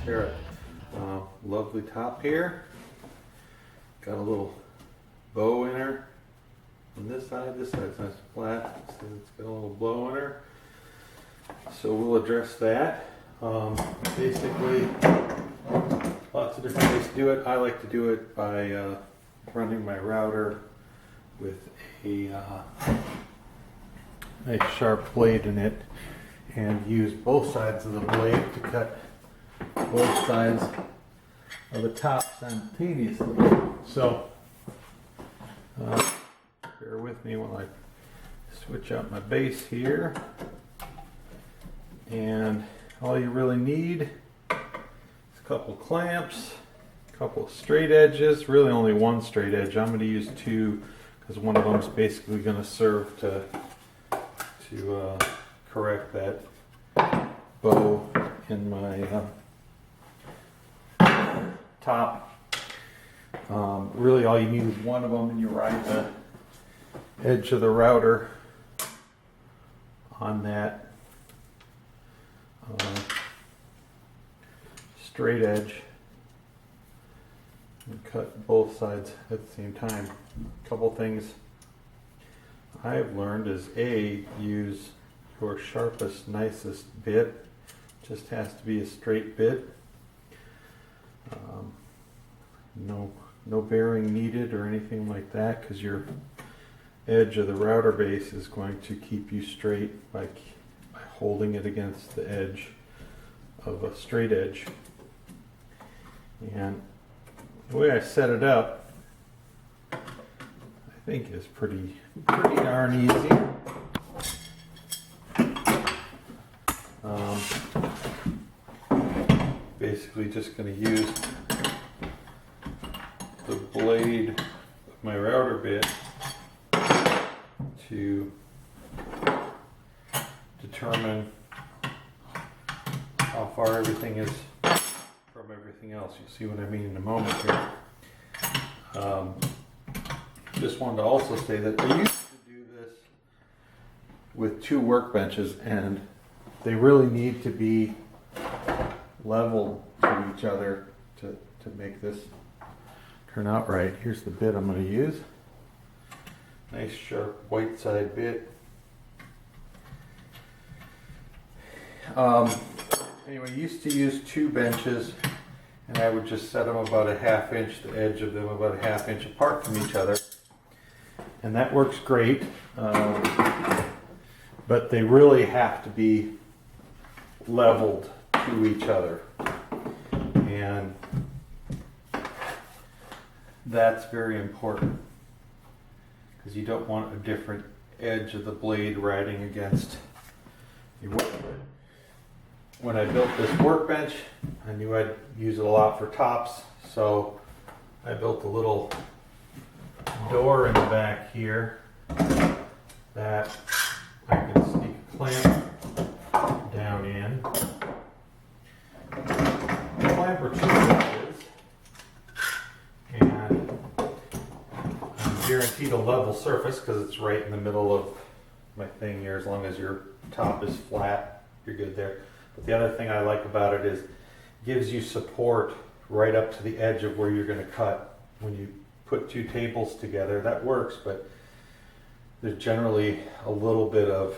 Here, lovely top here. Got a little bow in her on this side's nice and flat. So it's got a little blow in her. So we'll address that. Basically, lots of different ways to do it. I like to do it by running my router with a nice sharp blade in it, and use both sides of the blade to cut both sides of the top simultaneously. So bear with me while I switch out my base here. And all you really need is a couple clamps, a couple straight edges, really only one straight edge. I'm going to use two because one of them is basically going to serve to correct that bow in my top. Really all you need is one of them, and you ride the edge of the router on that straight edge and cut both sides at the same time. A couple things I've learned is use your sharpest, nicest bit. Just has to be a straight bit. No bearing needed or anything like that, because your edge of the router base is going to keep you straight by holding it against the edge of a straight edge. And the way I set it up, I think is pretty darn easy. Basically just going to use the blade of my router bit to determine how far everything is from everything else. You'll see what I mean in a moment here. Just wanted to also say that I used to do this with two workbenches, and they really need to be level to each other to make this turn out right. Here's the bit I'm going to use. Nice sharp white side bit. Anyway, I used to use two benches, and I would just set them about a ½ inch, the edge of them about a ½ inch apart from each other. And that works great, but they really have to be leveled to each other. And that's very important, because you don't want a different edge of the blade riding against your workbench. When I built this workbench, I knew I'd use it a lot for tops, so I built a little door in the back here that I can sneak a clamp down in. A clamp or two inches, and I'm guaranteed a level surface because it's right in the middle of my thing here. As long as your top is flat, you're good there. But the other thing I like about it is it gives you support right up to the edge of where you're going to cut. When you put two tables together, that works, but there's generally a little bit of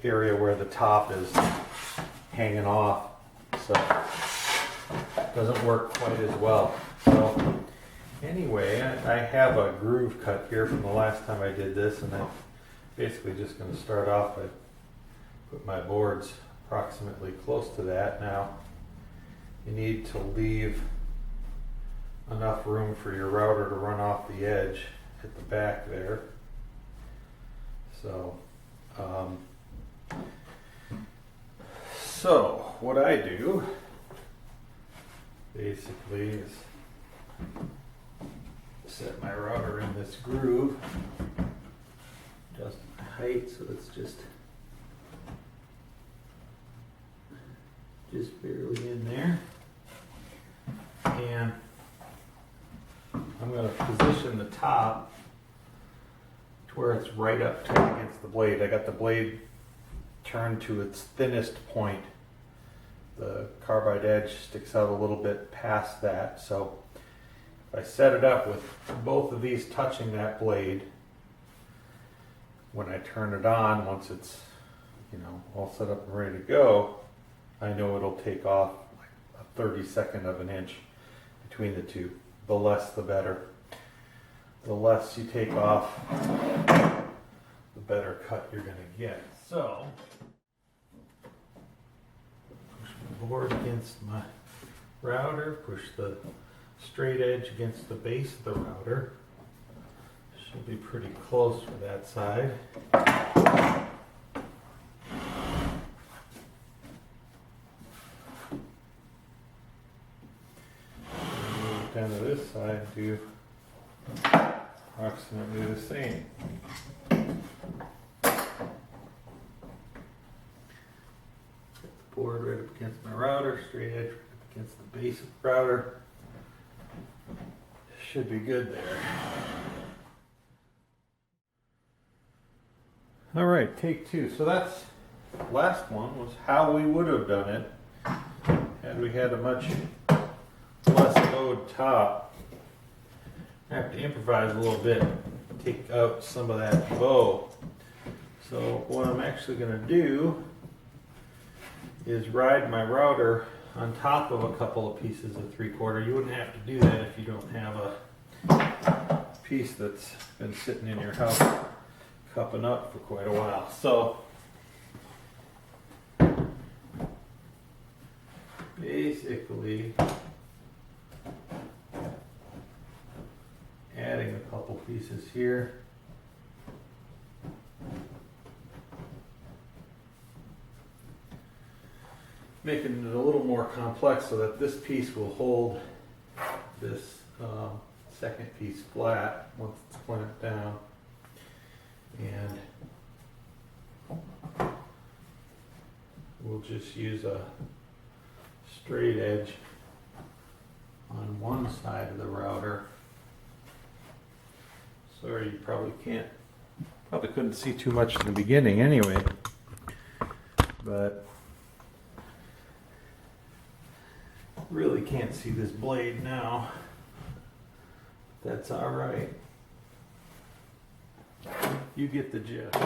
area where the top is hanging off, so it doesn't work quite as well. So anyway, I have a groove cut here from the last time I did this, and I'm basically just going to start off by put my boards approximately close to that. Now you need to leave enough room for your router to run off the edge at the back there. So what I do basically is set my router in this groove, adjust my height so it's just barely in there, and I'm going to position the top to where it's right up against the blade. I got the blade turned to its thinnest point the carbide edge sticks out a little bit past that. So if I set it up with both of these touching that blade, when I turn it on, once it's, you know, all set up and ready to go, I know it'll take off like a 32nd of an inch between the two. The less the better. The less you take off, the better cut you're going to get. So, push my board against my router, push the straight edge against the base of the router. Should be pretty close for that side. Move down to this side, do approximately the same. Get the board right up against my router, straight edge right up against the base of the router. Should be good there. All right, take two. So that's, last one was how we would have done it had we had a much less load top. I have to improvise a little bit, take out some of that bow. So what I'm actually going to do is ride my router on top of a couple of pieces of 3/4. You wouldn't have to do that if you don't have a piece that's been sitting in your house cupping up for quite a while. So basically adding a couple pieces here. Making it a little more complex so that this piece will hold this second piece flat once it's clamped down. And we'll just use a straight edge on one side of the router. Sorry, you probably couldn't see too much in the beginning anyway, but really can't see this blade now. That's all right. You get the gist.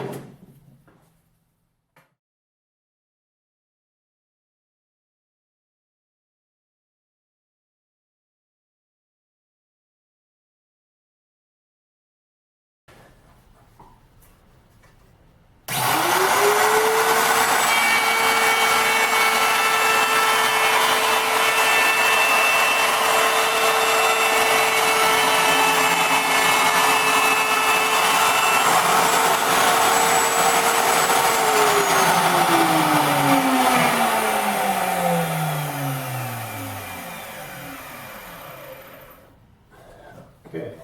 Okay.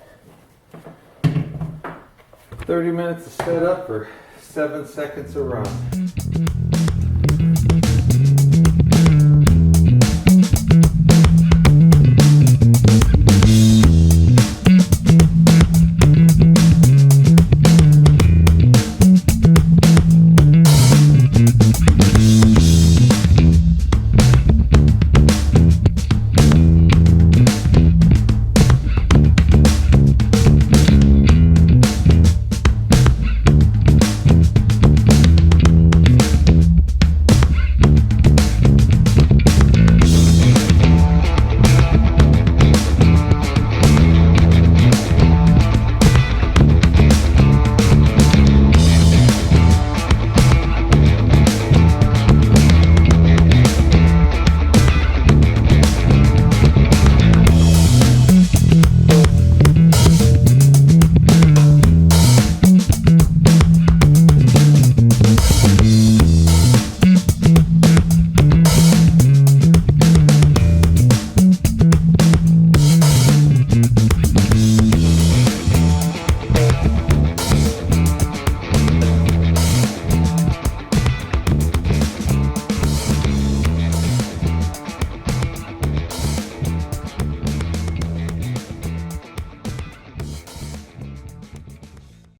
30 minutes to set up for 7 seconds of run.